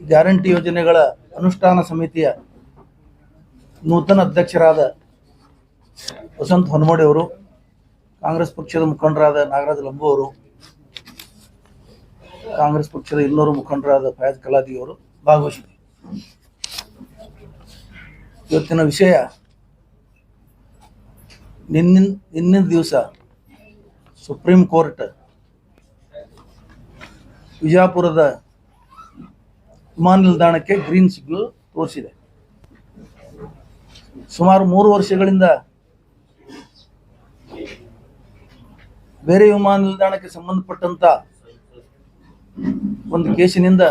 Guarantee ಯೋಜನೆಗಳ ಅನುಷ್ಠಾನ ಸಮಿತಿಯ ನೂತನ ಅಧ್ಯಕ್ಷರಾದ ವಸಂತ್ ಹೊನ್ನಮಡಿ ಅವರು, ಕಾಂಗ್ರೆಸ್ ಪಕ್ಷದ ಮುಖಂಡರಾದ ನಾಗರಾಜ್ ಲಂಬು ಅವರು, ಕಾಂಗ್ರೆಸ್ ಪಕ್ಷದ ಇನ್ನೂರು ಮುಖಂಡರಾದ ಫಯಾಜ್ ಕಲಾದಿ ಅವರು ಭಾಗವಹಿಸಿದರು. ಇವತ್ತಿನ ವಿಷಯ, ನಿನ್ನಿನ ದಿವಸ ಸುಪ್ರೀಂ ಕೋರ್ಟ್ ವಿಜಯಪುರದ ವಿಮಾನ ನಿಲ್ದಾಣಕ್ಕೆ ಗ್ರೀನ್ ಸಿಗ್ನಲ್ ತೋರಿಸಿದೆ. ಸುಮಾರು 3 ವರ್ಷಗಳಿಂದ ಬೇರೆ ವಿಮಾನ ನಿಲ್ದಾಣಕ್ಕೆ ಸಂಬಂಧಪಟ್ಟಂತ ಒಂದು ಕೇಸಿನಿಂದ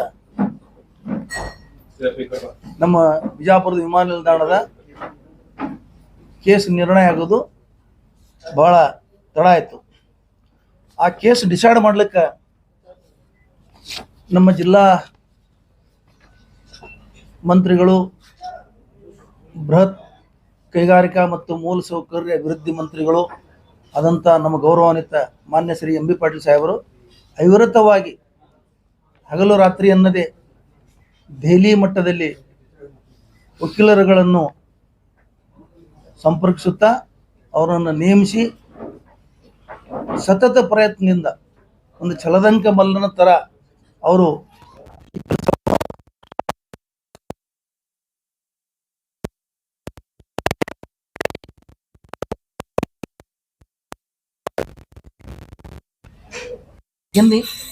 ನಮ್ಮ ವಿಜಯಪುರದ ವಿಮಾನ ನಿಲ್ದಾಣದ ಕೇಸ್ ನಿರ್ಣಯ ಆಗೋದು ಬಹಳ ತಡ ಆಯಿತು. ಆ ಕೇಸ್ ಡಿಸೈಡ್ ಮಾಡ್ಲಿಕ್ಕೆ ನಮ್ಮ ಜಿಲ್ಲಾ ಮಂತ್ರಿಗಳು, ಬೃಹತ್ ಕೈಗಾರಿಕಾ ಮತ್ತು ಮೂಲಸೌಕರ್ಯ ಅಭಿವೃದ್ಧಿ ಮಂತ್ರಿಗಳು ಆದಂಥ ನಮ್ಮ ಗೌರವಾನ್ವಿತ ಮಾನ್ಯ ಶ್ರೀ ಎಂ ಬಿ ಪಾಟೀಲ್ ಸಾಹೇಬರು ಅವಿರತವಾಗಿ ಹಗಲು ರಾತ್ರಿ ಅನ್ನದೇ ದೆಹಲಿ ಮಟ್ಟದಲ್ಲಿ ವಕೀಲರುಗಳನ್ನು ಸಂಪರ್ಕಿಸುತ್ತಾ ಅವರನ್ನು ನೇಮಿಸಿ ಸತತ ಪ್ರಯತ್ನದಿಂದ ಒಂದು ಛಲದಂಕ ಮಲ್ಲನ ಥರ ಅವರು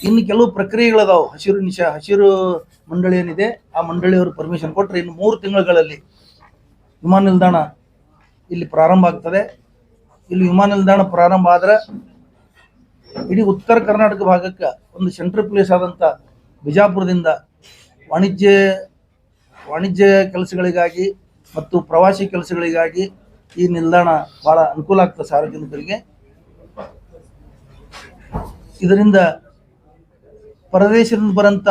ಇನ್ನು ಕೆಲವು ಪ್ರಕ್ರಿಯೆಗಳದಾವು. ಹಸಿರು ಮಂಡಳಿ ಏನಿದೆ, ಆ ಮಂಡಳಿಯವರು ಪರ್ಮಿಷನ್ ಕೊಟ್ಟರೆ ಇನ್ನು 3 ತಿಂಗಳಲ್ಲಿ ವಿಮಾನ ನಿಲ್ದಾಣ ಇಲ್ಲಿ ಪ್ರಾರಂಭ ಆಗ್ತದೆ. ಇಲ್ಲಿ ವಿಮಾನ ನಿಲ್ದಾಣ ಪ್ರಾರಂಭ ಆದ್ರೆ ಇಡೀ ಉತ್ತರ ಕರ್ನಾಟಕ ಭಾಗಕ್ಕೆ ಒಂದು ಸೆಂಟ್ರಲ್ ಪ್ಲೇಸ್ ಆದಂಥ ಬಿಜಾಪುರದಿಂದ ವಾಣಿಜ್ಯ ಕೆಲಸಗಳಿಗಾಗಿ ಮತ್ತು ಪ್ರವಾಸಿ ಕೆಲಸಗಳಿಗಾಗಿ ಈ ನಿಲ್ದಾಣ ಭಾಳ ಅನುಕೂಲ ಆಗ್ತದೆ ಸಾರ್ವಜನಿಕರಿಗೆ. ಇದರಿಂದ ಪರದೇಶದಿಂದ ಬರಂತ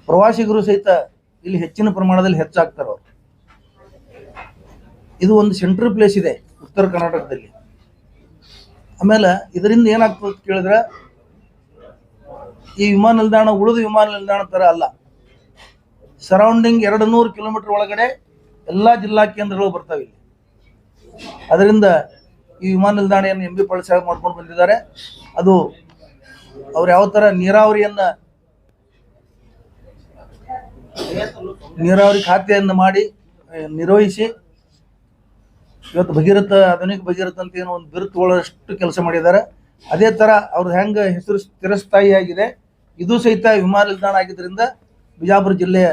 ಪ್ರವಾಸಿಗರು ಸಹಿತ ಇಲ್ಲಿ ಹೆಚ್ಚಿನ ಪ್ರಮಾಣದಲ್ಲಿ ಹೆಚ್ಚಾಗ್ತಾರೆ ಅವರು. ಇದು ಒಂದು ಸೆಂಟ್ರಲ್ ಪ್ಲೇಸ್ ಇದೆ ಉತ್ತರ ಕರ್ನಾಟಕದಲ್ಲಿ. ಆಮೇಲೆ ಇದರಿಂದ ಏನಾಗ್ತದೆ ಅಂತ ಕೇಳಿದ್ರೆ, ಈ ವಿಮಾನ ನಿಲ್ದಾಣ ಉಳಿದ ವಿಮಾನ ನಿಲ್ದಾಣ ಥರ ಅಲ್ಲ. ಸರೌಂಡಿಂಗ್ 200 ಕಿಲೋಮೀಟರ್ ಒಳಗಡೆ ಎಲ್ಲ ಜಿಲ್ಲಾ ಕೇಂದ್ರಗಳು ಬರ್ತಾವೆ ಇಲ್ಲಿ. ಅದರಿಂದ ಈ ವಿಮಾನ ನಿಲ್ದಾಣವನ್ನು ಎಂ ಬಿ ಪಾಟೀಲ್ ಸಾಹೇಬ್ ಮಾಡ್ಕೊಂಡು ಬಂದಿದ್ದಾರೆ. ಅದು ಅವ್ರು ಯಾವ ಥರ ನೀರಾವರಿ ಖಾತೆಯನ್ನು ಮಾಡಿ ನಿರ್ವಹಿಸಿ ಇವತ್ತು ಆಧುನಿಕ ಭಗೀರಥ ಅಂತ ಏನೋ ಒಂದು ಬಿರುಕು ತಗೊಳ್ಳೋಷ್ಟು ಕೆಲಸ ಮಾಡಿದ್ದಾರೆ. ಅದೇ ಥರ ಅವ್ರದ್ದು ಹೆಂಗೆ ಹೆಸರು ಸ್ಥಿರಸ್ಥಾಯಿಯಾಗಿದೆ, ಇದು ಸಹಿತ ವಿಮಾನ ನಿಲ್ದಾಣ ಆಗಿದ್ದರಿಂದ ಬಿಜಾಪುರ ಜಿಲ್ಲೆಯ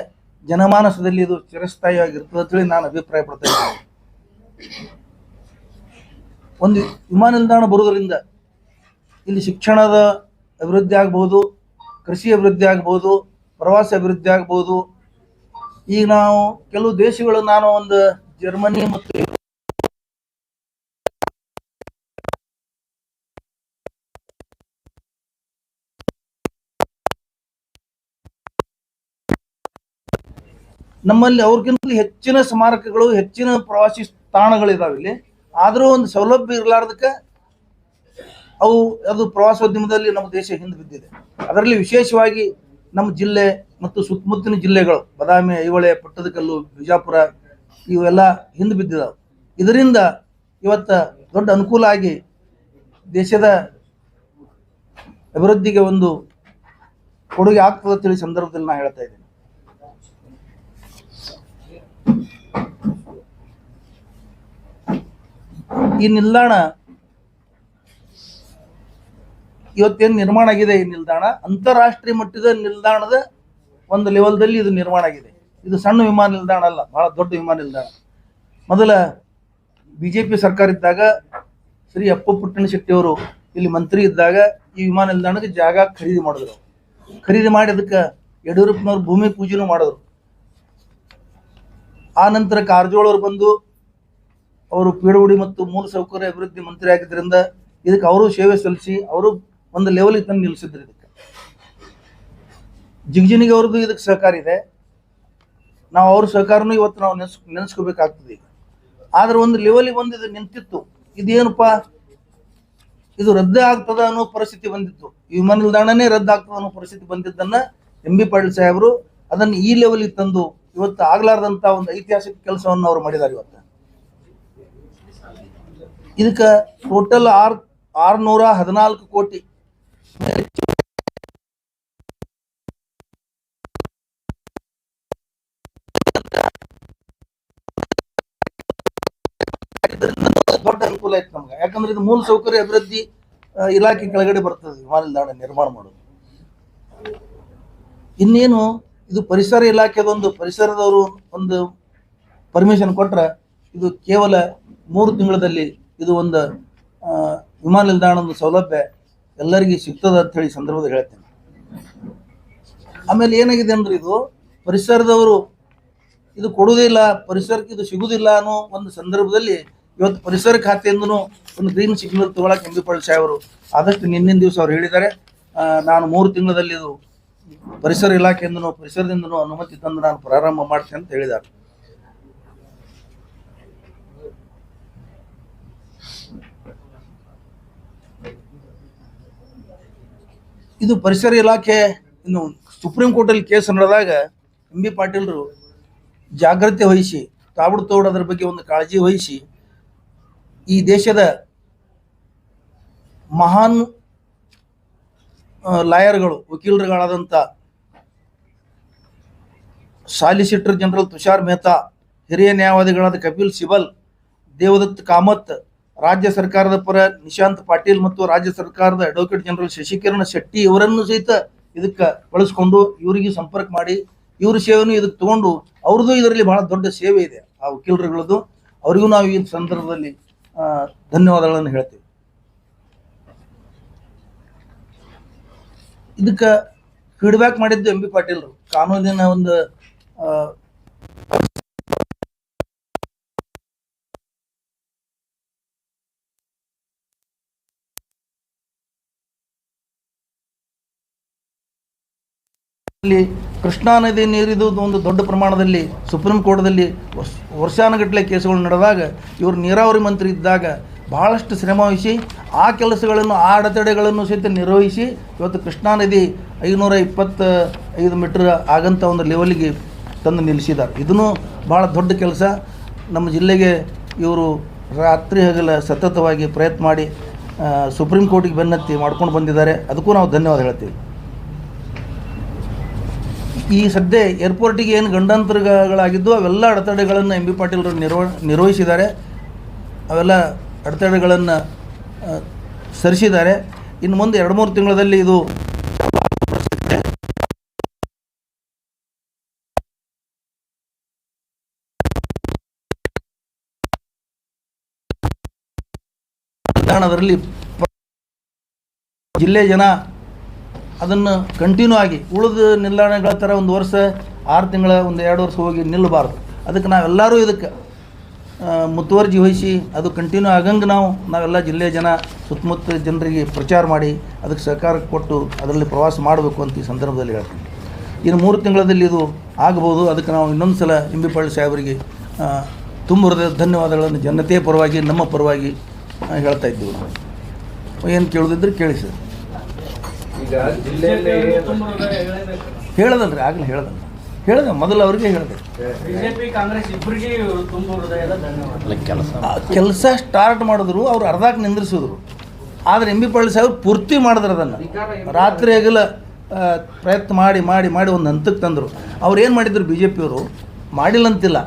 ಜನಮಾನಸದಲ್ಲಿ ಇದು ಚಿರಸ್ಥಾಯಿಯಾಗಿರ್ತದೆ ಅಂತೇಳಿ ನಾನು ಅಭಿಪ್ರಾಯ ಪಡ್ತಾ ಇದ್ದೀನಿ. ಒಂದು ವಿಮಾನ ನಿಲ್ದಾಣ ಬರೋದರಿಂದ ಇಲ್ಲಿ ಶಿಕ್ಷಣದ ಅಭಿವೃದ್ಧಿ ಆಗ್ಬೋದು, ಕೃಷಿ ಅಭಿವೃದ್ಧಿ ಆಗ್ಬೋದು, ಪ್ರವಾಸ ಅಭಿವೃದ್ಧಿ ಆಗ್ಬೋದು. ಈಗ ನಾವು ಕೆಲವು ದೇಶಗಳು, ನಾನು ಒಂದು ಜರ್ಮನಿ ಮತ್ತು ನಮ್ಮಲ್ಲಿ ಅವ್ರಿಗಿಂತ ಹೆಚ್ಚಿನ ಸ್ಮಾರಕಗಳು, ಹೆಚ್ಚಿನ ಪ್ರವಾಸಿ ತಾಣಗಳಿದಾವೆ ಇಲ್ಲಿ. ಆದರೂ ಒಂದು ಸೌಲಭ್ಯ ಇರಲಾರ್ದಕ್ಕೆ ಅದು ಪ್ರವಾಸೋದ್ಯಮದಲ್ಲಿ ನಮ್ಮ ದೇಶ ಹಿಂದೆ ಬಿದ್ದಿದೆ. ಅದರಲ್ಲಿ ವಿಶೇಷವಾಗಿ ನಮ್ಮ ಜಿಲ್ಲೆ ಮತ್ತು ಸುತ್ತಮುತ್ತಲಿನ ಜಿಲ್ಲೆಗಳು, ಬಾದಾಮಿ, ಐಹೊಳೆ, ಪಟ್ಟದಕಲ್ಲು, ಬಿಜಾಪುರ ಇವೆಲ್ಲ ಹಿಂದೆ ಬಿದ್ದಿದ್ದಾವೆ. ಇದರಿಂದ ಇವತ್ತು ದೊಡ್ಡ ಅನುಕೂಲ ಆಗಿ ದೇಶದ ಅಭಿವೃದ್ಧಿಗೆ ಒಂದು ಕೊಡುಗೆ ಆಗ್ತದೆ ಅಂತೇಳಿ ಸಂದರ್ಭದಲ್ಲಿ ನಾನು ಹೇಳ್ತಾ ಇದ್ದೀನಿ. ಈ ನಿಲ್ದಾಣ ಇವತ್ತೇನು ನಿರ್ಮಾಣ ಆಗಿದೆ, ಈ ನಿಲ್ದಾಣ ಅಂತಾರಾಷ್ಟ್ರೀಯ ಮಟ್ಟದ ನಿಲ್ದಾಣದ ಒಂದು ಲೆವೆಲ್ದಲ್ಲಿ ಇದು ನಿರ್ಮಾಣ ಆಗಿದೆ. ಇದು ಸಣ್ಣ ವಿಮಾನ ನಿಲ್ದಾಣ ಅಲ್ಲ, ಬಹಳ ದೊಡ್ಡ ವಿಮಾನ ನಿಲ್ದಾಣ. ಮೊದಲ BJP ಸರ್ಕಾರ ಇದ್ದಾಗ ಶ್ರೀ ಅಪ್ಪು ಪುಟ್ಟಣಶೆಟ್ಟಿ ಅವರು ಇಲ್ಲಿ ಮಂತ್ರಿ ಇದ್ದಾಗ ಈ ವಿಮಾನ ನಿಲ್ದಾಣಕ್ಕೆ ಜಾಗ ಖರೀದಿ ಮಾಡಿದ್ರು. ಖರೀದಿ ಮಾಡಿ ಅದಕ್ಕೆ ಯಡಿಯೂರಪ್ಪನವ್ರು ಭೂಮಿ ಪೂಜೆನೂ ಮಾಡಿದ್ರು. ಆ ನಂತರ ಕಾರಜೋಳ ಅವರು ಬಂದು ಅವರು ಪೀಡಬುಡಿ ಮತ್ತು ಮೂಲಸೌಕರ್ಯ ಅಭಿವೃದ್ಧಿ ಮಂತ್ರಿ ಆಗಿದ್ದರಿಂದ ಇದಕ್ಕೆ ಅವರು ಸೇವೆ ಸಲ್ಲಿಸಿ ಅವರು ಒಂದು ಲೆವೆಲ್ಗೆ ತಂದು ನಿಲ್ಲಿಸಿದ್ರು. ಇದಕ್ಕೆ ಜಿಗಜಿಣಿಗೆ ಅವ್ರದ್ದು ಇದಕ್ಕೆ ಸಹಕಾರ ಇದೆ. ನಾವು ಅವ್ರ ಸಹಕಾರನೂ ಇವತ್ತು ನಾವು ನೆನೆಸ್ಕೋಬೇಕಾಗ್ತದೆ. ಈಗ ಆದ್ರೆ ಒಂದು ಲೆವೆಲಿಗೆ ಬಂದು ಇದು ನಿಂತಿತ್ತು. ಇದೇನಪ್ಪ, ಇದು ರದ್ದು ಆಗ್ತದ ಅನ್ನೋ ಪರಿಸ್ಥಿತಿ ಬಂದಿತ್ತು. ಈ ವಿಮಾನ ನಿಲ್ದಾಣನೇ ರದ್ದು ಆಗ್ತದ ಅನ್ನೋ ಪರಿಸ್ಥಿತಿ ಬಂದಿದ್ದನ್ನ ಎಂ ಬಿ ಪಾಟೀಲ್ ಸಾಹೇಬರು ಅದನ್ನು ಈ ಲೆವೆಲ್ಗೆ ತಂದು ಇವತ್ತು ಆಗ್ಲಾರ್ದಂಥ ಒಂದು ಐತಿಹಾಸಿಕ ಕೆಲಸವನ್ನು ಅವರು ಮಾಡಿದ್ದಾರೆ. ಇವತ್ತು ಇದಕ್ಕೆ ಟೋಟಲ್ 614 ಕೋಟಿ ದೊಡ್ಡ ಅನುಕೂಲ ಆಯ್ತು ನಮ್ಗೆ. ಯಾಕಂದ್ರೆ ಇದು ಮೂಲ ಸೌಕರ್ಯ ಅಭಿವೃದ್ಧಿ ಇಲಾಖೆ ಕೆಳಗಡೆ ಬರ್ತದೆ ವಿಮಾನ ನಿಲ್ದಾಣ ನಿರ್ಮಾಣ ಮಾಡೋದು. ಇನ್ನೇನು ಇದು ಪರಿಸರ ಇಲಾಖೆದೊಂದು ಪರಿಸರದವರು ಒಂದು ಪರ್ಮಿಷನ್ ಕೊಟ್ರೆ ಇದು ಕೇವಲ 3 ತಿಂಗಳಲ್ಲಿ ಇದು ಒಂದು ವಿಮಾನ ನಿಲ್ದಾಣದ ಸೌಲಭ್ಯ ಎಲ್ಲರಿಗೂ ಸಿಗ್ತದೆ ಅಂತ ಹೇಳಿ ಸಂದರ್ಭದಲ್ಲಿ ಹೇಳ್ತೇನೆ. ಆಮೇಲೆ ಏನಾಗಿದೆ ಅಂದ್ರೆ ಇದು ಪರಿಸರದವರು ಇದು ಕೊಡುವುದಿಲ್ಲ, ಪರಿಸರಕ್ಕೆ ಇದು ಸಿಗುವುದಿಲ್ಲ ಅನ್ನೋ ಒಂದು ಸಂದರ್ಭದಲ್ಲಿ ಇವತ್ತು ಪರಿಸರ ಖಾತೆಯಿಂದನೂ ಒಂದು ಗ್ರೀನ್ ಸಿಗ್ನಲ್ ತಗೊಳಕ್ಕೆ ಎಂ ಬಿ ಪಾಟೀಲ್ ಸಾಹೇಬರು ಆದಷ್ಟು ನಿನ್ನಿನ ದಿವಸ ಅವ್ರು ಹೇಳಿದ್ದಾರೆ, ನಾನು 3 ತಿಂಗಳಲ್ಲಿ ಇದು ಪರಿಸರ ಇಲಾಖೆಯಿಂದನೂ ಪರಿಸರದಿಂದನೂ ಅನುಮತಿ ತಂದು ನಾನು ಪ್ರಾರಂಭ ಮಾಡ್ತೇನೆ ಅಂತ ಹೇಳಿದ್ದಾರೆ. ಇದು ಪರಿಸರ ಇಲಾಖೆ ಇನ್ನು ಸುಪ್ರೀಂ ಕೋರ್ಟಲ್ಲಿ ಕೇಸ್ ನಡೆದಾಗ ಎಂ ಬಿ ಪಾಟೀಲರು ಜಾಗ್ರತೆ ವಹಿಸಿ ತಾಬಡ್ತೋಡು ಅದರ ಬಗ್ಗೆ ಒಂದು ಕಾಳಜಿ ವಹಿಸಿ ಈ ದೇಶದ ಮಹಾನ್ ಲಾಯರ್ಗಳು ವಕೀಲರುಗಳಾದಂಥ ಸಾಲಿಸಿಟರ್ ಜನರಲ್ ತುಷಾರ್ ಮೆಹ್ತಾ, ಹಿರಿಯ ನ್ಯಾಯವಾದಿಗಳಾದ ಕಪಿಲ್ ಸಿಬಲ್, ದೇವದತ್ ಕಾಮತ್, ರಾಜ್ಯ ಸರ್ಕಾರದ ಪರ ನಿಶಾಂತ್ ಪಾಟೀಲ್ ಮತ್ತು ರಾಜ್ಯ ಸರ್ಕಾರದ ಅಡ್ವೊಕೇಟ್ ಜನರಲ್ ಶಶಿಕಿರಣ್ ಶೆಟ್ಟಿ ಇವರನ್ನು ಸಹಿತ ಇದಕ್ಕೆ ಬಳಸ್ಕೊಂಡು ಇವರಿಗೆ ಸಂಪರ್ಕ ಮಾಡಿ ಇವ್ರ ಸೇವೆನೂ ಇದಕ್ಕೆ ತಗೊಂಡು ಅವ್ರದ್ದು ಇದರಲ್ಲಿ ಬಹಳ ದೊಡ್ಡ ಸೇವೆ ಇದೆ ಆ ವಕೀಲರುಗಳದ್ದು. ಅವರಿಗೂ ನಾವು ಈ ಸಂದರ್ಭದಲ್ಲಿ ಧನ್ಯವಾದಗಳನ್ನು ಹೇಳ್ತೀವಿ. ಇದಕ್ಕೆ ಫೀಡ್ಬ್ಯಾಕ್ ಮಾಡಿದ್ದು ಎಂ ಬಿ ಪಾಟೀಲ್ರು ಕಾನೂನಿನ ಒಂದು ಕೃಷ್ಣಾ ನದಿ ನೀರಿದು ಒಂದು ದೊಡ್ಡ ಪ್ರಮಾಣದಲ್ಲಿ ಸುಪ್ರೀಂ ಕೋರ್ಟ್ದಲ್ಲಿ ವರ್ಷಾನುಗಟ್ಟಲೆ ಕೇಸುಗಳು ನಡೆದಾಗ ಇವರು ನೀರಾವರಿ ಮಂತ್ರಿ ಇದ್ದಾಗ ಬಹಳಷ್ಟು ಶ್ರಮವಹಿಸಿ ಆ ಕೆಲಸಗಳನ್ನು ಆ ಅಡೆತಡೆಗಳನ್ನು ಸಹಿತ ನಿರ್ವಹಿಸಿ ಇವತ್ತು ಕೃಷ್ಣಾ ನದಿ 525 ಮೀಟರ್ ಆಗಂಥ ಒಂದು ಲೆವೆಲ್ಗೆ ತಂದು ನಿಲ್ಲಿಸಿದ್ದಾರೆ. ಇದನ್ನು ಭಾಳ ದೊಡ್ಡ ಕೆಲಸ. ನಮ್ಮ ಜಿಲ್ಲೆಗೆ ಇವರು ರಾತ್ರಿ ಹಗಲ ಸತತವಾಗಿ ಪ್ರಯತ್ನ ಮಾಡಿ ಸುಪ್ರೀಂ ಕೋರ್ಟಿಗೆ ಬೆನ್ನತ್ತಿ ಮಾಡ್ಕೊಂಡು ಬಂದಿದ್ದಾರೆ. ಅದಕ್ಕೂ ನಾವು ಧನ್ಯವಾದ ಹೇಳ್ತೀವಿ. ಈ ಸದ್ಯ ಏರ್ಪೋರ್ಟಿಗೆ ಏನು ಗಂಡಾಂತರಗಳಾಗಿದ್ದು ಅವೆಲ್ಲ ಅಡೆತಡೆಗಳನ್ನು ಎಂ ಬಿ ಪಾಟೀಲರು ನಿರ್ವಹಿಸಿದ್ದಾರೆ. ಅವೆಲ್ಲ ಅಡೆತಡೆಗಳನ್ನು ಸರಿಸಿದ್ದಾರೆ. ಇನ್ನು ಮುಂದೆ 2-3 ತಿಂಗಳಲ್ಲಿ ಇದು ಅದರಲ್ಲಿ ಜಿಲ್ಲೆ ಜನ ಅದನ್ನು ಕಂಟಿನ್ಯೂ ಆಗಿ ಉಳಿದ ನಿಲ್ದಾಣಗಳ ಥರ 1 ವರ್ಷ 6 ತಿಂಗಳ 1-2 ವರ್ಷ ಹೋಗಿ ನಿಲ್ಲಬಾರ್ದು. ಅದಕ್ಕೆ ನಾವೆಲ್ಲರೂ ಇದಕ್ಕೆ ಮುತುವರ್ಜಿ ವಹಿಸಿ ಅದು ಕಂಟಿನ್ಯೂ ಆಗಂಗೆ ನಾವೆಲ್ಲ ಜಿಲ್ಲೆಯ ಜನ ಸುತ್ತಮುತ್ತ ಜನರಿಗೆ ಪ್ರಚಾರ ಮಾಡಿ ಅದಕ್ಕೆ ಸಹಕಾರ ಕೊಟ್ಟು ಅದರಲ್ಲಿ ಪ್ರವಾಸ ಮಾಡಬೇಕು ಅಂತ ಈ ಸಂದರ್ಭದಲ್ಲಿ ಹೇಳ್ತೀನಿ. ಇನ್ನು 3 ತಿಂಗಳಲ್ಲಿ ಇದು ಆಗ್ಬೋದು. ಅದಕ್ಕೆ ನಾವು ಇನ್ನೊಂದು ಸಲ ಎಂ ಬಿ ಪಾಟೀಲ್ ಸಾಹೇಬರಿಗೆ ತುಂಬ ಹೃದಯದ ಧನ್ಯವಾದಗಳನ್ನು ಜನತೆಯ ಪರವಾಗಿ ನಮ್ಮ ಪರವಾಗಿ ಹೇಳ್ತಾ ಇದ್ದೀವಿ. ನಾವು ಏನು ಕೇಳೋದಿದ್ರೆ ಕೇಳಿ ಸರ್. ಈಗ ಜಿಲ್ಲೆಯಲ್ಲಿ ಹೇಳದಲ್ರಿ, ಆಗಲೇ ಹೇಳ್ದೆ ಮೊದಲು ಅವ್ರಿಗೆ ಹೇಳಿದೆ. ಬಿಜೆಪಿ ಕಾಂಗ್ರೆಸ್ ಇಬ್ಬರಿಗೆ ತುಂಬ ಹೃದಯದ ಧನ್ಯವಾದ. ಕೆಲಸ ಸ್ಟಾರ್ಟ್ ಮಾಡಿದ್ರು, ಅವ್ರು ಅರ್ಧಕ್ಕೆ ನಿಂದ್ರಿಸಿದ್ರು. ಆದರೆ ಎಂ ಬಿ ಪಾಟೀಲ್ ಸಾಹೇಬ್ ಪೂರ್ತಿ ಮಾಡಿದ್ರು. ಅದನ್ನು ರಾತ್ರಿ ಹಗಲ ಪ್ರಯತ್ನ ಮಾಡಿ ಒಂದು ಹಂತಕ್ಕೆ ತಂದರು. ಅವ್ರು ಏನು ಮಾಡಿದ್ರು ಬಿ ಜೆ ಪಿಯವರು ಮಾಡಿಲ್ಲ ಅಂತಿಲ್ಲ,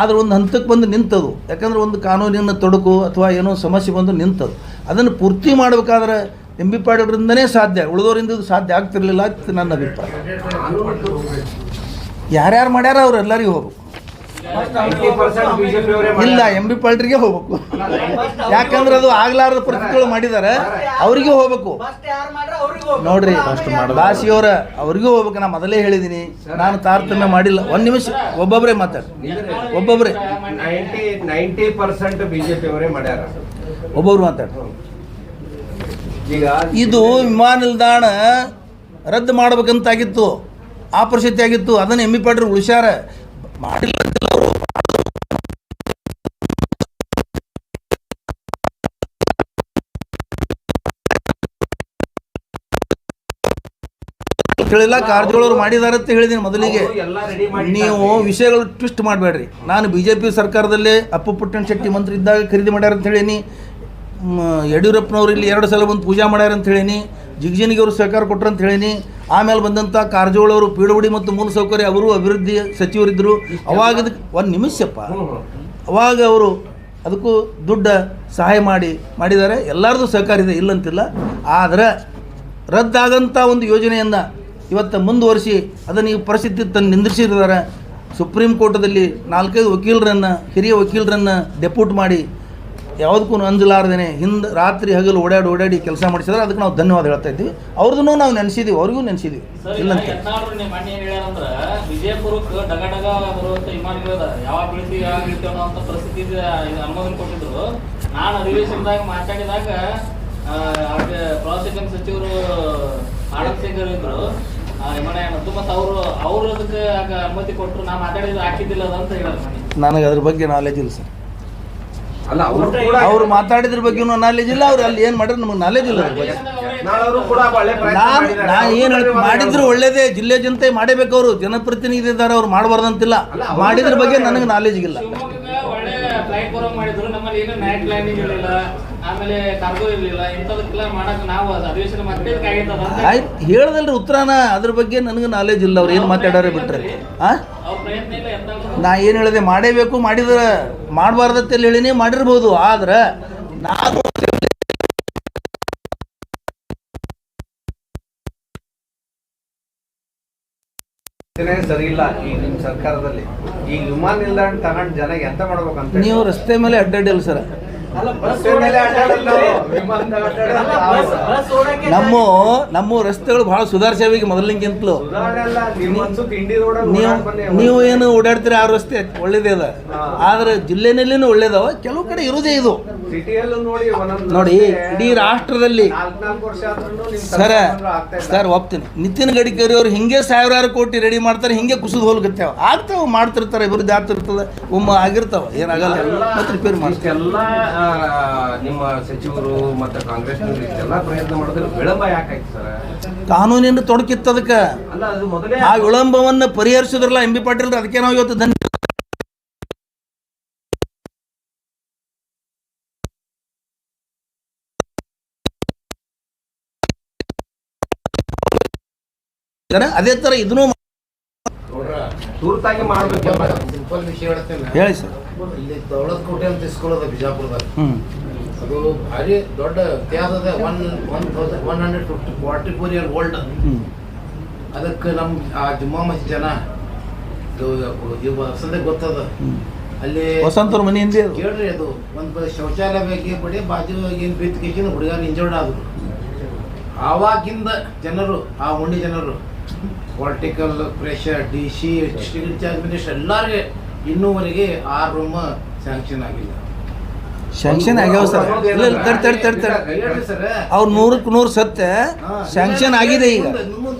ಆದರೆ ಒಂದು ಹಂತಕ್ಕೆ ಬಂದು ನಿಂತದು. ಯಾಕಂದರೆ ಒಂದು ಕಾನೂನಿನ ತೊಡಕು ಅಥವಾ ಏನೋ ಸಮಸ್ಯೆ ಬಂದು ನಿಂತದು. ಅದನ್ನು ಪೂರ್ತಿ ಮಾಡಬೇಕಾದ್ರೆ ಎಂ ಬಿ ಪಾಟೀಲ್ರಿಂದನೇ ಸಾಧ್ಯ, ಉಳಿದವರಿಂದ ಇದು ಸಾಧ್ಯ ಆಗ್ತಿರ್ಲಿಲ್ಲ ಅಂತ ನನ್ನ ಅಭಿಪ್ರಾಯ. ಯಾರ್ಯಾರು ಮಾಡ್ಯಾರ ಅವ್ರು ಎಲ್ಲರಿಗೂ ಹೋಗ್ಬೇಕು. ಇಲ್ಲ, ಎಂ ಬಿ ಪಾಟೀಲ್ಗೆ ಹೋಗ್ಬೇಕು. ಯಾಕಂದ್ರೆ ಅದು ಆಗ್ಲಾರದ ಪರಿಸ್ಥಿತಿಗಳು ಮಾಡಿದ್ದಾರೆ, ಅವರಿಗೆ ಹೋಗ್ಬೇಕು. ನೋಡ್ರಿ ದಾಸಿಯವರ ಅವ್ರಿಗೂ ಹೋಗ್ಬೇಕು. ನಾನು ಮೊದಲೇ ಹೇಳಿದ್ದೀನಿ, ನಾನು ತಾರತಮ್ಯ ಮಾಡಿಲ್ಲ. 1 ನಿಮಿಷ ಒಬ್ಬೊಬ್ಬರೇ ಮಾತಾಡಿ, ಒಬ್ಬೊಬ್ಬರೇ 90% ಬಿಜೆಪಿ ಅವರೇ ಮಾಡ್ಯಾರ, ಒಬ್ಬೊಬ್ರು ಮಾತಾಡಿ. ಇದು ವಿಮಾನ ನಿಲ್ದಾಣ ರದ್ದು ಮಾಡ್ಬೇಕಂತಾಗಿತ್ತು, ಆ ಪರಿಸ್ಥಿತಿ ಆಗಿತ್ತು. ಅದನ್ನು ಎಂ ಬಿ ಪಾಟೀಲ್ ಉಳಿಸ್ಯಾರ, ಮಾಡಿಲ್ಲ ಅಂತಿಲ್ಲ ಅವರು. ಹೇಳಿಲ್ಲ, ಕಾರಜೋಳ ಅವ್ರು ಮಾಡಿದ್ದಾರೆ ಅಂತ ಹೇಳಿದ್ದೀನಿ ಮೊದಲಿಗೆ. ಎಲ್ಲ ರೆಡಿ ಮಾಡಿ ನೀವು ವಿಷಯಗಳು ಟ್ವಿಸ್ಟ್ ಮಾಡಬೇಡ್ರಿ. ನಾನು BJP ಸರ್ಕಾರದಲ್ಲೇ ಅಪ್ಪು ಪುಟ್ಟಣ ಶೆಟ್ಟಿ ಮಂತ್ರಿ ಇದ್ದಾಗ ಖರೀದಿ ಮಾಡ್ಯಾರ ಅಂತ ಹೇಳೀನಿ. ಯಡಿಯೂರಪ್ಪನವ್ರು ಇಲ್ಲಿ 2 ಸಲ ಬಂದು ಪೂಜಾ ಮಾಡ್ಯಾರ ಅಂತ ಹೇಳೀನಿ. ಜಿಗ್ಜಿನಿಗೆ ಅವರು ಸಹಕಾರ ಕೊಟ್ಟರು ಅಂತ ಹೇಳೀನಿ. ಆಮೇಲೆ ಬಂದಂಥ ಕಾರಜೋಳ ಅವರು PWD ಮತ್ತು ಮೂಲಸೌಕರ್ಯ ಅವರು ಅಭಿವೃದ್ಧಿ ಸಚಿವರಿದ್ದರು. ಅವಾಗ ಇದಕ್ಕೆ ಒಂದು ನಿಮಿಷಪ್ಪ, ಅವಾಗ ಅವರು ಅದಕ್ಕೂ ದುಡ್ಡು ಸಹಾಯ ಮಾಡಿದ್ದಾರೆ. ಎಲ್ಲರದು ಸಹಕಾರ ಇದೆ, ಇಲ್ಲಂತಿಲ್ಲ. ಆದರೆ ರದ್ದಾಗಂಥ ಒಂದು ಯೋಜನೆಯನ್ನು ಇವತ್ತು ಮುಂದುವರಿಸಿ ಅದನ್ನು ಈ ಪರಿಸ್ಥಿತಿ ತಂದು ನಿಂದಿಸಿದ್ದಾರೆ. ಸುಪ್ರೀಂ ಕೋರ್ಟದಲ್ಲಿ 4-5 ವಕೀಲರನ್ನು, ಹಿರಿಯ ವಕೀಲರನ್ನು ಡೆಪ್ಯೂಟ್ ಮಾಡಿ ಯಾವುದಕ್ಕೂ ಅಂಜಲಾರ್ದೇನೆ ಹಿಂದೆ ರಾತ್ರಿ ಹಗಲು ಓಡಾಡಿ ಕೆಲಸ ಮಾಡಿಸಿದ್ರೆ ಅದಕ್ಕೆ ನಾವು ಧನ್ಯವಾದ ಹೇಳ್ತಾ ಇದ್ದೀವಿ. ಅವ್ರದ್ದು ನಾವು ನೆನೆಸಿದ್ದೀವಿ, ಅವ್ರಿಗೂ ನೆನೆಸಿದ್ದೀವಿ. ಇಲ್ಲಂತ ವಿಜಯಪುರಕ್ಕೆ ಡಗ ಬರುವಂತ ವಿಮಾನಗಳ ಯಾವಾಗ ಬೀಳ್ತೀವಿ ಅನ್ನೋ ಪರಿಸ್ಥಿತಿ ಅನುಮೋದನೆ ಕೊಟ್ಟಿದ್ರು. ನಾನು ಅಧಿವೇಶನದಾಗ ಮಾತಾಡಿದಾಗ ಪ್ರವಾಸೋದ್ಯಮ ಸಚಿವರು ಆನಂದ್ ಶೇಖರ್ ಇದ್ರು ಮತ್ತು ಅವರು ಅದಕ್ಕೆ ಅನುಮತಿ ಕೊಟ್ಟರು. ನಾ ಮಾತಾಡಿದ್ರೆ ಹಾಕಿದ್ದಿಲ್ಲ ಅಂತ ಹೇಳೋದು. ನನಗೆ ಅದ್ರ ಬಗ್ಗೆ ನಾಲೆಜ್ ಇಲ್ಲ ಸರ್. ಅಲ್ಲ ಅವರು ಕೂಡ ಅವ್ರು ಮಾತಾಡಿದ್ರ ಬಗ್ಗೆ ನಾಲೆಜ್ ಇಲ್ಲ. ಅವ್ರು ಅಲ್ಲಿ ಏನು ಮಾಡಿದ್ರೆ ನಮಗೆ ನಾಲೆಜ್ ಇಲ್ಲ ಅದ್ರ ಬಗ್ಗೆ. ನಾಳವರು ಕೂಡ ಒಳ್ಳೆ ಪ್ರಯತ್ನ ಮಾಡಿದ್ದಾರೆ. ನಾನು ಏನು ಮಾಡಿದ್ರು ಒಳ್ಳೇದೇ. ಜಿಲ್ಲೆ ಜನತೆ ಮಾಡಬೇಕು. ಅವರು ಜನಪ್ರತಿನಿಧಿ ಇದ್ದಾರೆ, ಅವ್ರು ಮಾಡಬಾರ್ದಂತಿಲ್ಲ. ಮಾಡಿದ್ರ ಬಗ್ಗೆ ನನಗೆ ನಾಲೆಜ್ ಇಲ್ಲ. ಒಳ್ಳೆ ಫ್ಲೈಟ್ ಬರೋಂಗ್ ಮಾಡಿದ್ರು. ನಮ್ಮಲ್ಲಿ ಏನು ನೈಟ್ ಲ್ಯಾಂಡಿಂಗ್ ಇರಲಿಲ್ಲ, ಆಮೇಲೆ ಕಾರ್ಗೋ ಇರಲಿಲ್ಲ. ಇಂಥದಕ್ಕೆಲ್ಲ ಮಾಡಕ್ಕೆ ನಾವು ಅಧಿವೇಶನ ಮಾತಾಡಿದ್ರೆ ಆಯ್ತು ಹೇಳ್ದಲ್ರಿ ಉತ್ತರಾನ. ಅದ್ರ ಬಗ್ಗೆ ನನಗೆ ನಾಲೆಜ್ ಇಲ್ಲ. ಅವ್ರು ಏನು ಮಾತಾಡೋರೆ ಬಿಟ್ರೆ ಅವ್ರ ಪ್ರಯತ್ನ ಇಲ್ಲ. ನಾ ಏನು ಹೇಳಿದೆ, ಮಾಡೇಬೇಕು. ಮಾಡಿದ್ರೆ ಮಾಡಬಾರ್ದತ್ತೆಲ್ಲ ಹೇಳಿನಿ, ಮಾಡಿರ್ಬೋದು. ಆದ್ರೆ ನಾನು ಸರಿ ಇಲ್ಲ. ಈಗ ನಿಮ್ಮ ಸರ್ಕಾರದಲ್ಲಿ ಈಗ ವಿಮಾನ ನಿಲ್ದಾಣ ತಗೊಂಡು ಜನ ಎಂತ ಮಾಡ್ಬೇಕಂತ ನೀವು ರಸ್ತೆ ಮೇಲೆ ಅಡ್ಡಾಡಿಲ್ಲ ಸರ್. ನಮ್ಮ ರಸ್ತೆಗಳು ಬಹಳ ಸುಧಾರಿಸ್ಯಾವ ಈಗ ಮೊದಲಿಗಿಂತಲೂ. ನೀವು ಏನು ಓಡಾಡ್ತೀರಿ ಆ ರಸ್ತೆ ಒಳ್ಳೇದೇ ಅದ. ಆದ್ರೆ ಜಿಲ್ಲೆನಲ್ಲಿನೂ ಒಳ್ಳೇದವ, ಕೆಲವು ಕಡೆ ಇರುವುದೇ ಇದು. ನೋಡಿ ಇಡೀ ರಾಷ್ಟ್ರದಲ್ಲಿ ಸರ್ ಒಪ್ತೀನಿ. ನಿತಿನ್ ಗಡ್ಕರಿ ಅವರು ಹಿಂಗೆ 1000 ಕೋಟಿ ರೆಡಿ ಮಾಡ್ತಾರೆ, ಹಿಂಗೆ ಕುಸಿದು ಹೋಗ್ತೇವೆ. ಆಗ್ತಾವ, ಮಾಡ್ತಿರ್ತಾರೆ, ಅಭಿವೃದ್ಧಿ ಆಗ್ತಿರ್ತದೆ, ಆಗಿರ್ತಾವ, ಏನಾಗಲ್ಲ. ಮತ್ತೆ ರಿಪೇರ್ ಮಾಡ್ತಾರೆ. ನಿಮ್ಮ ಸಚಿವರು ಮತ್ತೆ ಕಾಂಗ್ರೆಸ್ ಎಲ್ಲ ಪ್ರಯತ್ನ ಮಾಡಿದ್ರೆ ವಿಳಂಬ ಯಾಕಾಯ್ತು ಸರ್? ಕಾನೂನಿನ ತೊಡಕಿತ್ತದಕ್ಕೆ. ಅಲ್ಲ ಅದು ಮೊದಲೇ ಆ ವಿಳಂಬವನ್ನು ಪರಿಹರಿಸಿದ್ರಲ್ಲ MB ಪಾಟೀಲ್, ಅದಕ್ಕೆ ನಾವು ಇವತ್ತು ಅದೇ ತರ ಇದನ್ನು ತುರ್ತಾಗಿ ಮಾಡಬೇಕು. ಸಿಂಪಲ್ ವಿಷಯ ಹೇಳ್ತೇನೆ. ಹೇಳಿ ಸರ್. ಇಲ್ಲಿ ದೌಲತ್ ಕೋಟೆ ಅಂತ ಇಸ್ಕೊಳ್ಳೋದು ಬಿಜಾಪುರದಾಗ. ಅದು ಭಾರಿ ದೊಡ್ಡ ಇತಿಹಾಸದ 144 ಇಯರ್ ಓಲ್ಡ್. ಅದಕ್ಕೆ ನಮ್ಮ ಆ ಜುಮ್ಮಾ ಮಸ್ಜಿದ್ ಜನ ಸದ್ಯ ಗೊತ್ತದ. ಅಲ್ಲಿ ವಸಂತವ್ರ ಮನೆ ಹಿಂದೆ ಕೇಳ್ರಿ, ಅದು ಒಂದು ಶೌಚಾಲಯ ಬೇಕು ಬಡಿ ಬಾಜು ಏನು ಬಿತ್ತಿಗೆ ಹುಡುಗ ಇಂಜರ್ಡ್ ಆದ್ರು. ಆವಾಗಿಂದ ಜನರು, ಆ ಹುಂಡಿ ಜನರು, political pressure, DC, district administration ಎಲ್ಲರಿಗೆ ಇನ್ನೂವರೆಗೆ 6 ರೂಮ್ ಸ್ಯಾಂಕ್ಷನ್ ಆಗಿಲ್ಲ. ಸ್ಯಾಂಕ್ಷನ್ ಆಗ್ಯಾವ ಸರ್. ಇಲ್ಲ ಅವ್ರು 100ಕ್ಕೆ 100 ಸತ್ಯ ಸ್ಯಾಂಕ್ಷನ್ ಆಗಿದೆ. ಈಗ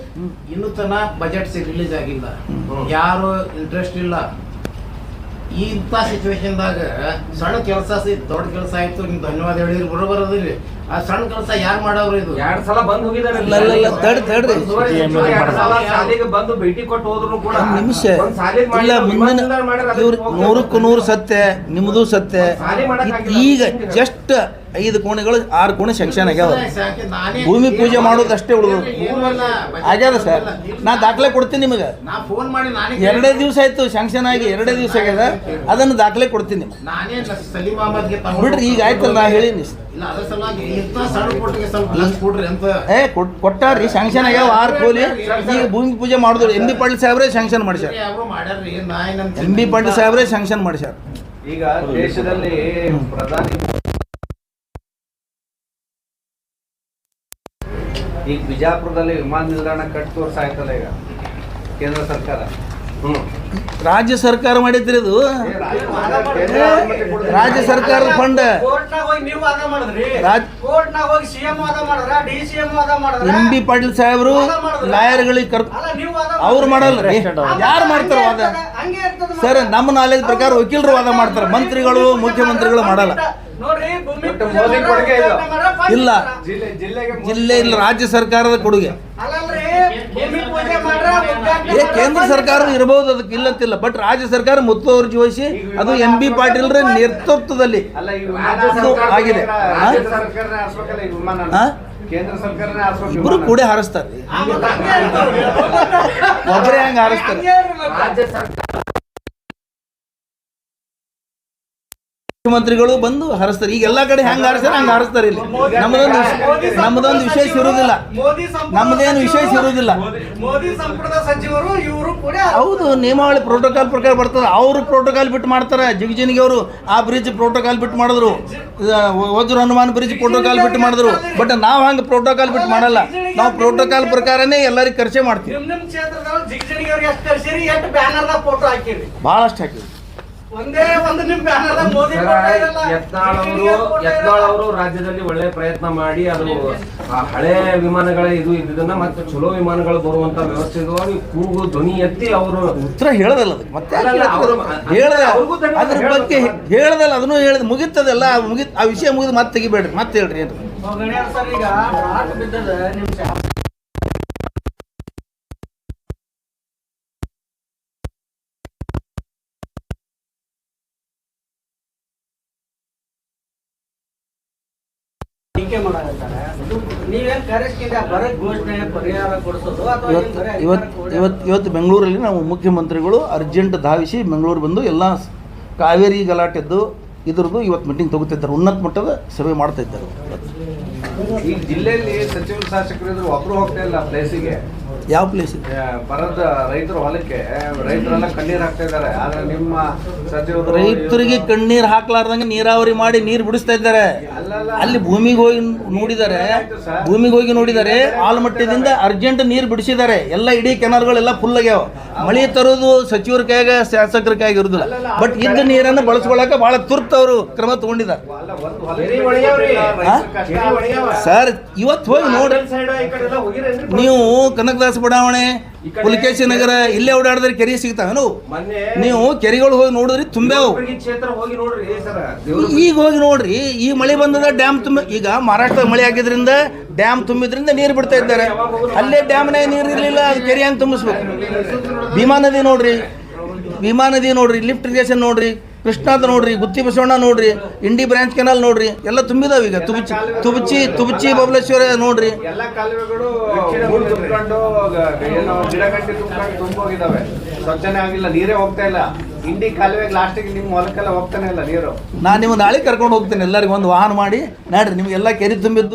ಇನ್ನೂ ತನ ಬಜೆಟ್ ರಿಲೀಸ್ ಆಗಿಲ್ಲ. ಯಾರು ಇಂಟ್ರೆಸ್ಟ್ ಇಲ್ಲ. ಇಂಥ ಸಿಚುವೇಶನ್ದಾಗ ಸಣ್ಣ ಕೆಲಸ ದೊಡ್ಡ ಕೆಲಸ ಆಯ್ತು, ನಿಮ್ಗೆ ಧನ್ಯವಾದ ಹೇಳಿದ್ರು ಬರೋದಿಲ್ಲ. ಆ ಸಣ್ಣ ಕೆಲಸ ಯಾರು ಮಾಡವ್ರು? ಇದು 2 ಸಲ ಬಂದು ಹೋಗಿದ್ದಾರೆ. ಶಾಲೆಗೆ ಬಂದು ಭೇಟಿ ಕೊಟ್ಟು ಹೋದ್ರು ಕೂಡ ನಿಮಿಷ ಇಲ್ಲ. ಮುಂದಿನ ಇವ್ರು 100ಕ್ಕೆ 100 ಸತ್ಯ, ನಿಮ್ಮದು ಸತ್ಯ. ಈಗ ಜಸ್ಟ್ 5 ಕೋಣೆಗಳು 6 ಕೋಣೆ ಸೆಕ್ಷನ್ ಆಗ್ಯಾವ. ಭೂಮಿ ಪೂಜೆ ಮಾಡೋದು ಅಷ್ಟೇ ಉಳಿದು ಆಗ್ಯಾದ ಸರ್. ನಾ ದಾಖಲೆ ಕೊಡ್ತೀನಿ ನಿಮಗೆ. 2 ದಿವಸ ಆಯ್ತು ಸ್ಯಾಂಕ್ಷನ್ ಆಗಿ, 2 ದಿವಸ ಆಗ್ಯದ. ಅದನ್ನು ದಾಖಲೆ ಕೊಡ್ತೀನಿ ಬಿಡ್ರಿ. ಈಗ ಆಯ್ತಲ್ಲ, ನಾ ಹೇಳೀನಿ. ಕೊಟ್ಟಾರ್ರಿ, ಸ್ಯಾಂಕ್ಷನ್ ಆಗ್ಯಾವ 6 ಕೋಲಿ. ಈಗ ಭೂಮಿ ಪೂಜೆ ಮಾಡಿದ್ರು. MB ಪಾಟೀಲ್ ಸಾಹೇಬ್ರೆ ಸ್ಯಾಂಕ್ಷನ್ ಮಾಡ್ಸ್ಯಾರ. MB ಪಾಟೀಲ್ ಸಾಹೇಬ್ರೆ ಸ್ಯಾಂಕ್ಷನ್ ಮಾಡ್ಸ್ಯಾರ. ಈಗ ದೇಶದಲ್ಲಿ ಪ್ರಧಾನಿ ಈಗ ಬಿಜಾಪುರದಲ್ಲಿ ವಿಮಾನ ನಿಲ್ದಾಣ ಕಟ್ಟಿ ತೋರ್ಸಾಯ್ತಲ್ಲ ಈಗ ಕೇಂದ್ರ ಸರ್ಕಾರ. ರಾಜ್ಯ ಸರ್ಕಾರ ಮಾಡಿದ್ರಿ ಅದು. ರಾಜ್ಯ ಸರ್ಕಾರದ ಫಂಡ್ MB ಪಾಟೀಲ್ ಸಾಹೇಬರು ಲಾಯರ್ಗಳಿಗೆ ಅವ್ರು ಮಾಡಲ್ಲ ರೀ. ಯಾರು ಮಾಡ್ತಾರ ವಾದ ಸರ್? ನಮ್ಮ ನಾಲೆಜ್ ಪ್ರಕಾರ ವಕೀಲರು ವಾದ ಮಾಡ್ತಾರೆ, ಮಂತ್ರಿಗಳು ಮುಖ್ಯಮಂತ್ರಿಗಳು ಮಾಡಲ್ಲ. ಇಲ್ಲ ಜಿಲ್ಲೆ ಇಲ್ಲ, ರಾಜ್ಯ ಸರ್ಕಾರದ ಕೊಡುಗೆ. ಕೇಂದ್ರ ಸರ್ಕಾರ ಇರಬಹುದು, ಅದಕ್ಕೆ ಇಲ್ಲಂತಿಲ್ಲ. ಬಟ್ ರಾಜ್ಯ ಸರ್ಕಾರ ಮುತುವರ್ಜಿ ವಹಿಸಿ ಅದು ಎಂ ಬಿ ಪಾಟೀಲ್ರ ನೇತೃತ್ವದಲ್ಲಿ ಅಲ್ಲ, ಈ ಅದು ಆಗಿದೆ. ರಾಜ್ಯ ಸರ್ಕಾರನೇ ಆರಿಸ್ಬೇಕಲ್ಲ ಈ ವಿಮಾನ. ಹಾ? ಕೇಂದ್ರ ಸರ್ಕಾರನೇ ಆರಿಸ್ಬೇಕು ಇಬ್ರು ವಿಮಾನ. ಕೂಡ ಹಾರಿಸ್ತಾರೆ, ಒಬ್ಬರೇ ಹಂಗ ಹಾರಿಸ್ತಾರೆ. ಮುಖ್ಯಮಂತ್ರಿಗಳು ಬಂದು ಹಾರಿಸ್ತಾರೆ. ಈಗ ಎಲ್ಲಾ ಕಡೆ ಹೆಂಗ್ ಹಾರಿಸ್ತಾರೆ ಹಂಗ ಹಾರಿಸ್ತಾರೆ. ಇಲ್ಲಿ ನಮ್ದೊಂದು ವಿಶೇಷ ಇರುವುದಿಲ್ಲ, ನಮ್ದೇನು ವಿಶೇಷ ಇರುವುದಿಲ್ಲ. ಮೋದಿ ಸಂಪುಟದ ಸಚಿವರು ಇವರು ಕೂಡ ಹೌದು, ನಿಯಮಾವಳಿ ಪ್ರೋಟೋಕಾಲ್ ಪ್ರಕಾರ ಬರ್ತದೆ. ಅವರು ಪ್ರೋಟೋಕಾಲ್ ಬಿಟ್ಟು ಮಾಡ್ತಾರೆ. ಜಿಗಜಿನಿಗೆ ಅವರು ಆ ಬ್ರಿಡ್ಜ್ ಪ್ರೋಟೋಕಾಲ್ ಬಿಟ್ಟು ಮಾಡಿದ್ರು, ವಜ್ರ ಹನುಮಾನ್ ಬ್ರಿಡ್ಜ್ ಪ್ರೋಟೋಕಾಲ್ ಬಿಟ್ಟು ಮಾಡಿದ್ರು. ಬಟ್ ನಾವು ಹಂಗೆ ಪ್ರೋಟೋಕಾಲ್ ಬಿಟ್ಟು ಮಾಡಲ್ಲ. ನಾವು ಪ್ರೋಟೋಕಾಲ್ ಪ್ರಕಾರನೇ ಎಲ್ಲರಿಗೂ ಖರ್ಚೆ ಮಾಡ್ತೀವಿ. ನಿಮ್ ಕ್ಷೇತ್ರದವ್ರು ಜಿಗಜಿಣಿಗೆ ಅವ್ರಿಗೆ ಎಷ್ಟು ಕರ್ಸಿರಿ, ಎಷ್ಟು ಬ್ಯಾನರ್ದಾಗ ಫೋಟೋ ಹಾಕಿರಿ. ಬಹಳಷ್ಟು ಹಾಕಿದ್ವಿ. ಒಂದೇ ಒಂದು ನಿಮ್ ಬ್ಯಾನರ್ದಾಗ ಮೋದಿ ಫೋಟೋ ಇರಲ್ಲ. ಯತ್ನಾಳ್ ಅವರು ರಾಜ್ಯದಲ್ಲಿ ಒಳ್ಳೆ ಪ್ರಯತ್ನ ಮಾಡಿ ಅದು ಆ ಹಳೆ ವಿಮಾನಗಳ ಇದನ್ನ ಮತ್ತೆ ಚಲೋ ವಿಮಾನಗಳು ಬರುವಂತ ವ್ಯವಸ್ಥೆಗಾಗಿ ಕೂಗು ಧ್ವನಿ ಎತ್ತಿ ಅವರು ಉತ್ತರ ಹೇಳದಲ್ಲ ಅದಕ್ಕೆ ಮತ್ತೆ ಅವ್ರಿಗೂ ಅದ್ರ ಬಗ್ಗೆ ಹೇಳದಲ್ಲ, ಅದನ್ನು ಹೇಳಿದ್ ಮುಗಿತದಲ್ಲ. ಆ ವಿಷಯ ಮುಗಿದು ಮತ್ತೆ ತೆಗಿಬೇಡ್ರಿ, ಮತ್ತೆ ಹೇಳ್ರಿ ಏನ್ರಿ. ಗಣ್ಯರ್ ಸರ್, ಈಗ ರಾಟ್ ಬಿದ್ದದ ನಿಮ್ ಟೀಕೆ ಮಾಡಾಕತ್ತಾರೆ. ನೀವೇನ್ ಕರೆಸ್ಕಿಂದ ಬರೀ ಘೋಷಣೆ ಪರಿಹಾರ ಕೊಡಿಸೋದು ಅಥವಾ ಏನ್ ಬರೀ ಇವತ್ತು ಬೆಂಗಳೂರಲ್ಲಿ ನಾವು ಮುಖ್ಯಮಂತ್ರಿಗಳು ಅರ್ಜೆಂಟ್ ಧಾವಿಸಿ ಬೆಂಗಳೂರು ಬಂದು ಎಲ್ಲ ಕಾವೇರಿ ಗಲಾಟೆದ್ದು ಇದ್ರದ್ದು ಇವತ್ತು ಮೀಟಿಂಗ್ ತಗೋತಿದ್ದಾರೆ. ಉನ್ನತ ಮಟ್ಟದ ಸಭೆ ಮಾಡ್ತಾ ಇದ್ದಾರೆ. ಈ ಜಿಲ್ಲೆಯಲ್ಲಿ ಸಚಿವರು ಶಾಸಕರು ಇದ್ರು, ಒಬ್ರು ಹೋಗ್ತಾ ಇಲ್ಲ ಪ್ಲೇಸಿಗೆ. ಯಾವ ಪ್ಲೇಸ್? ಬರದ ರೈತರ ಹೊಲಕ್ಕೆ ರೈತರೆಲ್ಲ ಕಣ್ಣೀರ್ ಹಾಕ್ತಾ ಇದ್ದಾರೆ. ಆದ್ರೆ ನಿಮ್ಮ ಸಚಿವರು ರೈತರಿಗೆ ಕಣ್ಣೀರು ಹಾಕ್ಲಾರ್ದಂಗೆ ನೀರಾವರಿ ಮಾಡಿ ನೀರು ಬಿಡಿಸ್ತಾ ಇದ್ದಾರೆ. ಅಲ್ಲಿ ಭೂಮಿಗೆ ಹೋಗಿ ನೋಡಿದ್ದಾರೆ, ಆಲ್ಮಟ್ಟದಿಂದ ಅರ್ಜೆಂಟ್ ನೀರು ಬಿಡಿಸಿದ್ದಾರೆ. ಎಲ್ಲ ಇಡೀ ಕೆನಾಲ್ಗಳೆಲ್ಲ ಫುಲ್ ಆಗ್ಯಾವ. ಮಳೆ ತರೋದು ಸಚಿವರ ಕೈಯಾಗ ಶಾಸಕರ ಕೈಯಾಗ ಇರುದಿಲ್ಲ. ಬಟ್ ಇದ್ದ ನೀರನ್ನು ಬಳಸ್ಕೊಳಕ ಬಹಳ ತುರ್ತು ಅವರು ಕ್ರಮ ತಗೊಂಡಿದ್ದಾರೆ. ಸರ್, ಇವತ್ತು ಹೋಗಿ ನೋಡ್ರಿ ನೀವು. ಕನಕದಾಸ ಬಡಾವಣೆ, ಪುಲಕೇಶಿ ನಗರ ಇಲ್ಲೇ ಓಡಾಡಿದ್ರೆ ಕೆರೆ ಸಿಗ್ತಾವೇನು? ನೀವು ಕೆರೆಗಳು ಹೋಗಿ ನೋಡಿದ್ರಿ ತುಂಬ್ಯಾವು. ಈಗ ಹೋಗಿ ನೋಡ್ರಿ, ಈ ಮಳೆ ಬಂದದ, ಡ್ಯಾಮ್ ತುಂಬ. ಈಗ ಮಹಾರಾಷ್ಟ್ರದ ಮಳೆ ಆಗಿದ್ರಿಂದ ಡ್ಯಾಮ್ ತುಂಬಿದ್ರಿಂದ ನೀರು ಬಿಡ್ತಾ ಇದ್ದಾರೆ. ಅಲ್ಲೇ ಡ್ಯಾಮ್ನಾಗ ನೀರು ಇರಲಿಲ್ಲ, ಅದು ಕೆರೆ ಹಂಗೆ ತುಂಬಿಸ್ಬೇಕು. ಭೀಮಾ ನದಿ ನೋಡ್ರಿ, ಲಿಫ್ಟ್ ಇರಿಗೇಷನ್ ನೋಡ್ರಿ, ಕೃಷ್ಣಾದ ನೋಡ್ರಿ, ಗುತ್ತಿ ಬಸವಣ್ಣ ನೋಡ್ರಿ, ಇಂಡಿ ಬ್ರಾಂಚ್ ಕೆನಾಲ್ ನೋಡ್ರಿ, ಎಲ್ಲ ತುಂಬಿದಾವ. ಈಗ ತುಬಚಿ ಬಬಲೇಶ್ವರ ನೋಡ್ರಿ. ಎಲ್ಲ ಕಾಲುವೆಗಳು ತುಂಬಿಕೊಂಡು ಗಿಡಗಂಟಿ ತುಂಬೋಗಿದಾವೆ. ಸ್ವಚ್ಛನೆ ಆಗಿಲ್ಲ, ನೀರೇ ಹೋಗ್ತಾ ಇಲ್ಲ. ಇಂಡಿ ಕಾಲುವೆಗೆ ಲಾಸ್ಟಿಗೆ ನಿಮ್ಮ ಹೊಲಕ್ಕೆಲ್ಲ ಹೋಗ್ತಾನೆ ಇಲ್ಲ ನೀರು. ನಾನು ನಿಮ್ಗೆ ನಾಳೆ ಕರ್ಕೊಂಡು ಹೋಗ್ತೇನೆ. ಎಲ್ಲರಿಗೂ ಒಂದು ವಾಹನ ಮಾಡಿ ನೋಡ್ರಿ, ನಿಮ್ಗೆಲ್ಲ ಕೆರೆ ತುಂಬಿದ್ದು